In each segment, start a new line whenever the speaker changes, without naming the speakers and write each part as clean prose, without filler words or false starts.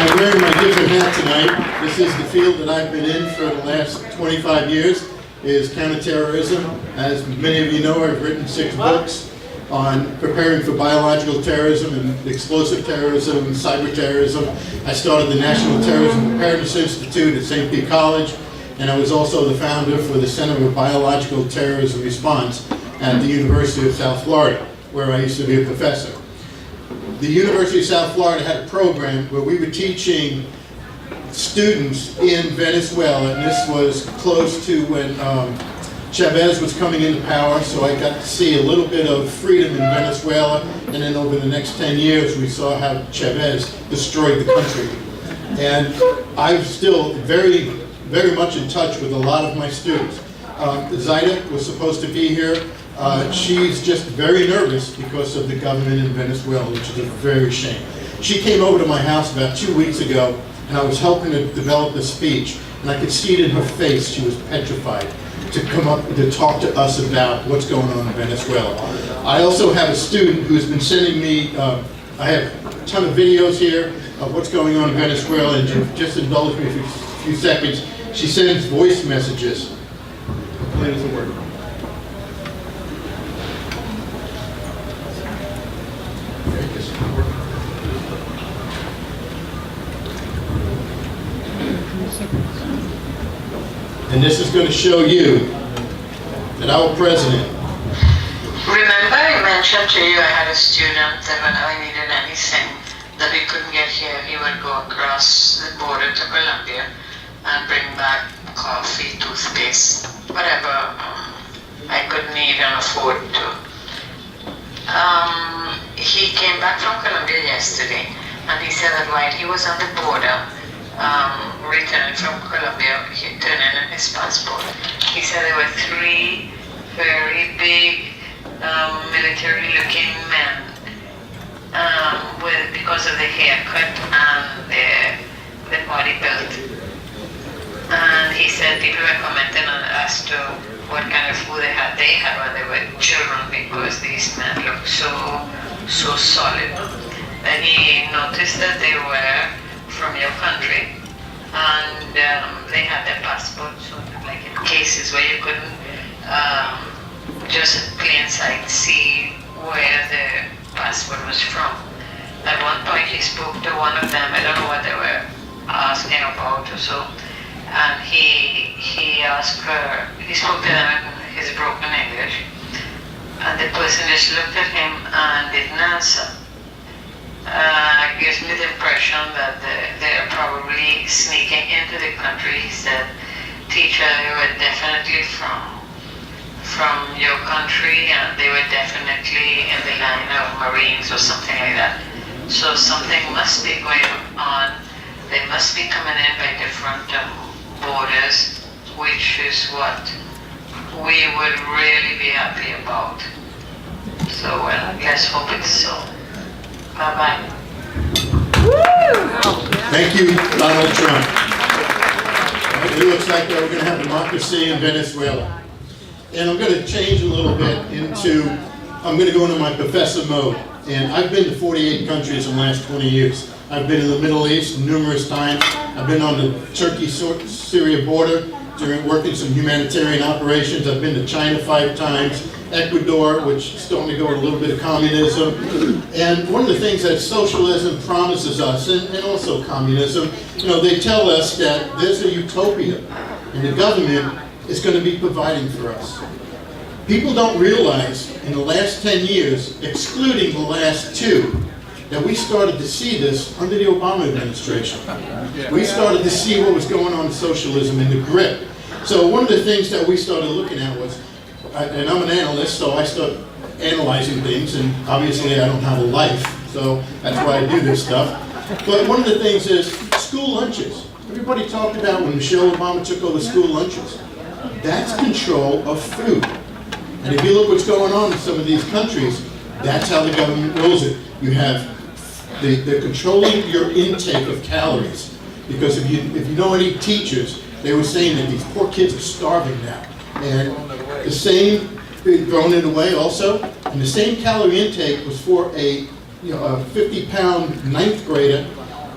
I'm wearing my different hat tonight. This is the field that I've been in for the last 25 years, is counterterrorism. As many of you know, I've written 6 books on preparing for biological terrorism and explosive terrorism and cyber terrorism. I started the National Terrorism Preparedness Institute at St. Pete College, and I was also the founder for the Center for Biological Terrorism Response at the University of South Florida, where I used to be a professor. The University of South Florida had a program where we were teaching students in Venezuela, and this was close to when Chavez was coming into power, so I got to see a little bit of freedom in Venezuela, and then over the next 10 years we saw how Chavez destroyed the country. And I'm still very much in touch with a lot of my students. Zaida was supposed to be here. She's just very nervous because of the government in Venezuela, which is a very shame. She came over to my house about 2 weeks ago, and I was helping her develop the speech, and I could see it in her face. She was petrified to come up to talk to us about what's going on in Venezuela. I also have a student who's been sending me, I have a ton of videos here of what's going on in Venezuela, and just indulge me for a few seconds. She sends voice messages. Play with the word. And this is going to show you that our president.
Remember I mentioned to you I had a student that whenever he needed anything that we couldn't get here, he would go across the border to Colombia and bring back coffee, toothpaste, whatever I could need and afford to. He came back from Colombia yesterday, and he said that while he was on the border, returning from Colombia, he turned in his passport. He said there were 3 very big military-looking men because of the haircut and the body build. And he said people were commenting as to what kind of food they had when they were children, because these men looked so solid. And he noticed that they were from your country, and they had their passports, so like in cases where you couldn't just plain sight see where the passport was from. At one point he spoke to one of them, I don't know what they were asking about or so, and he asked her, he spoke to them in his broken English, and the person just looked at him and didn't answer. Gives me the impression that they're probably sneaking into the country. He said, teacher, they were definitely from your country, and they were definitely in the line of Marines or something like that. So something must be going on. They must be coming in by different borders, which is what we would really be happy about. So well, let's hope it's so. Bye-bye.
Thank you, Donald Trump. It looks like we're going to have democracy in Venezuela. And I'm going to change a little bit I'm going to go into my professor mode. And I've been to 48 countries in the last 20 years. I've been in the Middle East numerous times. I've been on the Turkey-Syria border working some humanitarian operations. I've been to China 5 times. Ecuador, which is starting to go with a little bit of communism. And one of the things that socialism promises us, and also communism, they tell us that there's a utopia, and the government is going to be providing for us. People don't realize in the last 10 years, excluding the last 2, that we started to see this under the Obama administration. We started to see what was going on in socialism and the grip. So one of the things that we started looking at was, and I'm an analyst, so I start analyzing things, and obviously I don't have a life, so that's why I do this stuff. But one of the things is school lunches. Everybody talked about when Michelle Obama took over school lunches. That's control of food. And if you look what's going on in some of these countries, that's how the government rules it. You have, they're controlling your intake of calories. Because if you know any teachers, they were saying that these poor kids are starving now. And the same, thrown it away also, and the same calorie intake was for a 50-pound 9th grader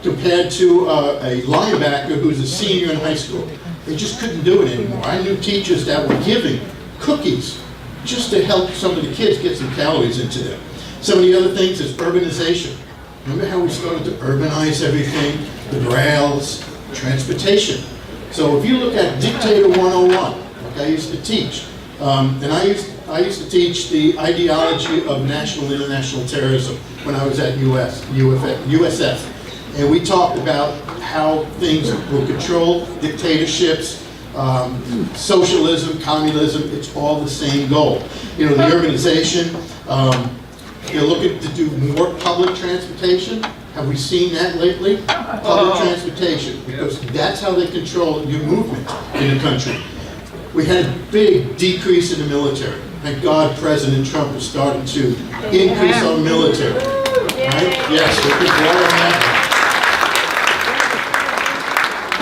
compared to a linebacker who's a senior in high school. They just couldn't do it anymore. I knew teachers that were giving cookies just to help some of the kids get some calories into them. Some of the other things is urbanization. Remember how we started to urbanize everything? The rails, transportation. So if you look at Dictator 101, okay, I used to teach, and I used to teach the ideology of national and international terrorism when I was at USF. And we talked about how things will control dictatorships, socialism, communism, it's all the same goal. You know, the urbanization, they're looking to do more public transportation. Have we seen that lately? Public transportation, because that's how they control your movement in the country. We had a big decrease in the military. Thank God President Trump is starting to increase our military. Right? Yes, we could blow on that.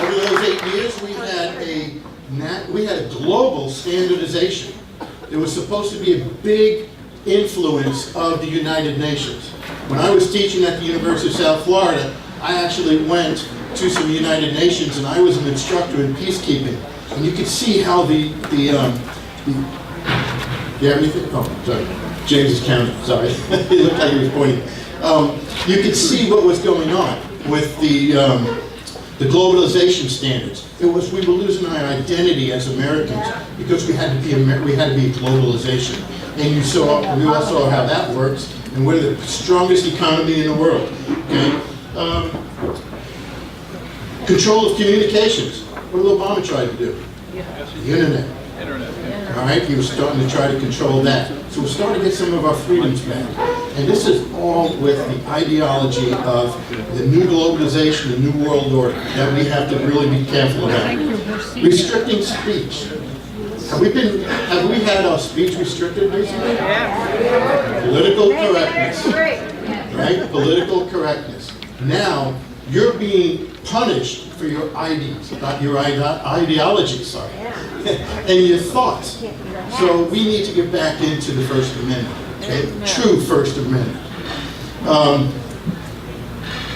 Over those 8 years, we had a global standardization. There was supposed to be a big influence of the United Nations. When I was teaching at the University of South Florida, I actually went to some United Nations and I was an instructor in peacekeeping. And you could see how do you have anything? Oh, sorry. James is counting, sorry. He looked like he was pointing. You could see what was going on with the globalization standards. We were losing our identity as Americans because we had to be globalization. And we all saw how that works, and we're the strongest economy in the world. Okay? Control of communications. What did Obama try to do? The internet. All right, he was starting to try to control that. So we're starting to get some of our freedoms back. And this is all with the ideology of the new globalization, the new world order, that we have to really be careful about. Restricting speech. Have we had our speech restricted recently? Political correctness. Right? Political correctness. Now, you're being punished for your ideology, sorry, and your thoughts. So we need to get back into the First Amendment, okay? True First Amendment.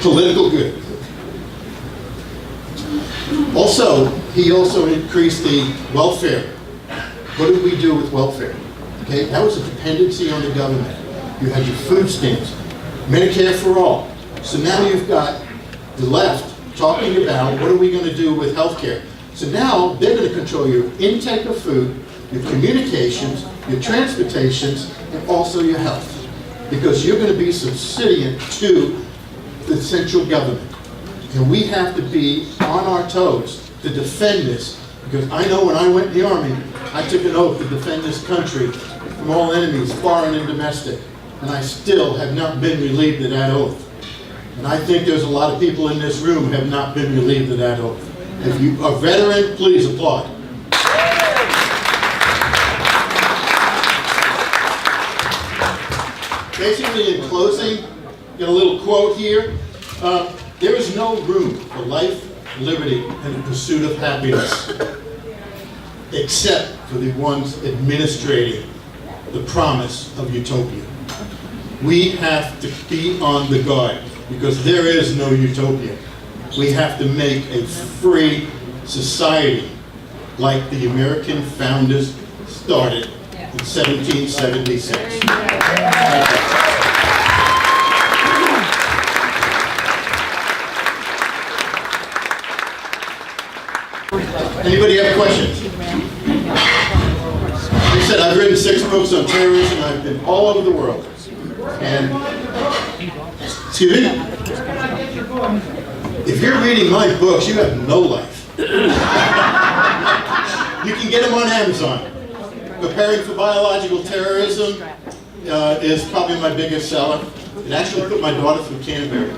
Political good. Also, he also increased the welfare. What did we do with welfare? Okay, that was a dependency on the government. You had your food stamps, Medicare for all. So now you've got the left talking about what are we going to do with health care. So now they're going to control your intake of food, your communications, your transportations, and also your health. Because you're going to be subservient to the central government. And we have to be on our toes to defend this. Because I know when I went in the Army, I took an oath to defend this country from all enemies, foreign and domestic. And I still have not been relieved of that oath. And I think there's a lot of people in this room who have not been relieved of that oath. If you are a veteran, please applaud. Basically, in closing, got a little quote here. There is no room for life, liberty, and the pursuit of happiness, except for the ones administrating the promise of utopia. We have to be on the guard, because there is no utopia. We have to make a free society like the American founders started in 1776. Anybody have questions? Like I said, I've written 6 books on terrorism. I've been all over the world. And, excuse me? If you're reading my books, you have no life. You can get them on Amazon. Preparing for Biological Terrorism is probably my biggest seller. It actually put my daughter through Canterbury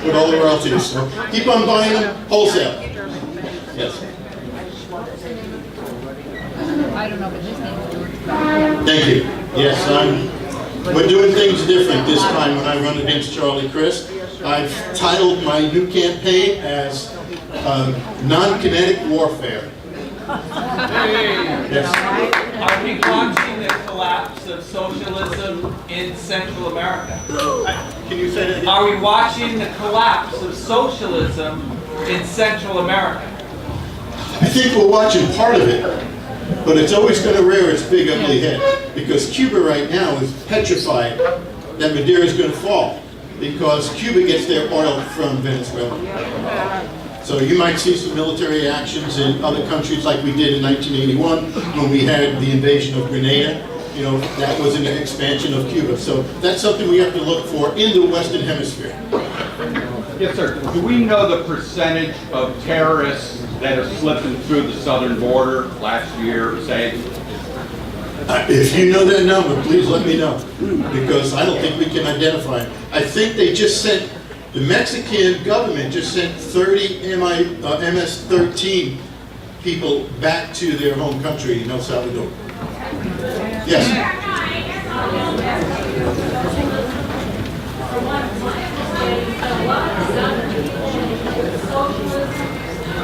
with all the royalties. So keep on buying them wholesale. Yes.
I don't know, but his name is George.
Thank you. Yes, we're doing things different this time when I run against Charlie Crist. I've titled my new campaign as Non-Kinetic Warfare. Yes.
Are we watching the collapse of socialism in Central America?
Can you say that again?
Are we watching the collapse of socialism in Central America?
I think we're watching part of it, but it's always going to rear its big ugly head, because Cuba right now is petrified that Madeira is going to fall, because Cuba gets their oil from Venezuela. So you might see some military actions in other countries like we did in 1981 when we had the invasion of Grenada. You know, that was an expansion of Cuba. So that's something we have to look for in the Western Hemisphere.
Yes, sir. Do we know the percentage of terrorists that are slipping through the southern border last year, say?
If you know that number, please let me know, because I don't think we can identify it. I think they just sent, the Mexican government just sent 30 MS-13 people back to their home country in El Salvador. Yes.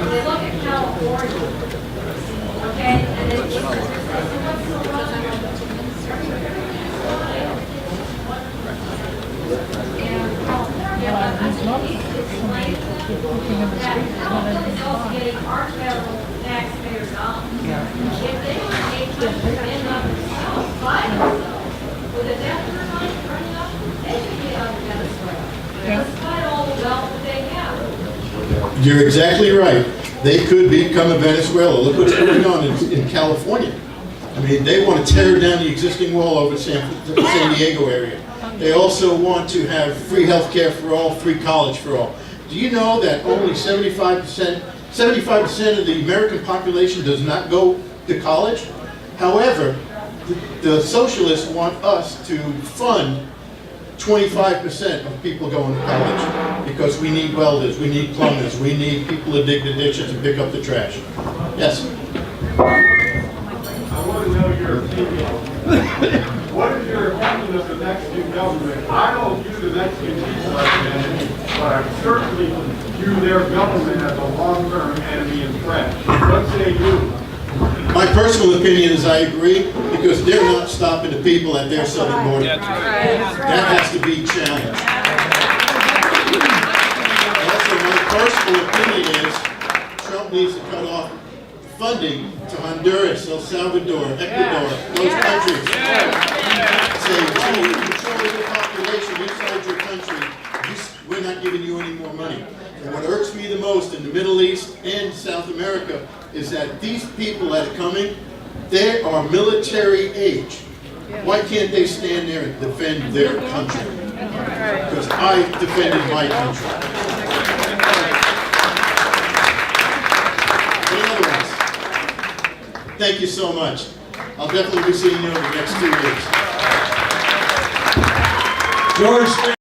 They look at California, okay, and they look getting our federal taxpayer dollars. If they were end up with a debt running up, they could get out of Venezuela. Despite all the wealth that they have.
You're exactly right. They could become a Venezuela. Look what's going on in California. I mean, they want to tear down the existing wall over San Diego area. They also want to have free health care for all, free college for all. Do you know that only 75% of the American population does not go to college? However, the socialists want us to fund 25% of people going to college, because we need welders, we need plumbers, we need people to dig the ditches and pick up the trash. Yes?
I want to know your opinion. What is your opinion of the Mexican government? I don't view the Mexican people as an enemy, but I certainly view their government as a long-term enemy and threat. What say you?
My personal opinion is I agree, because they're not stopping the people at their southern border. That has to be challenged. Also, my personal opinion is Trump needs to cut off funding to Honduras, El Salvador, Ecuador, those countries. Say, gee, you control your population inside your country, we're not giving you any more money. And what irks me the most in the Middle East and South America is that these people that are coming, they are military age. Why can't they stand there and defend their country? Because I defended my country. Any other ones? Thank you so much. I'll definitely be seeing you over the next 2 weeks. George.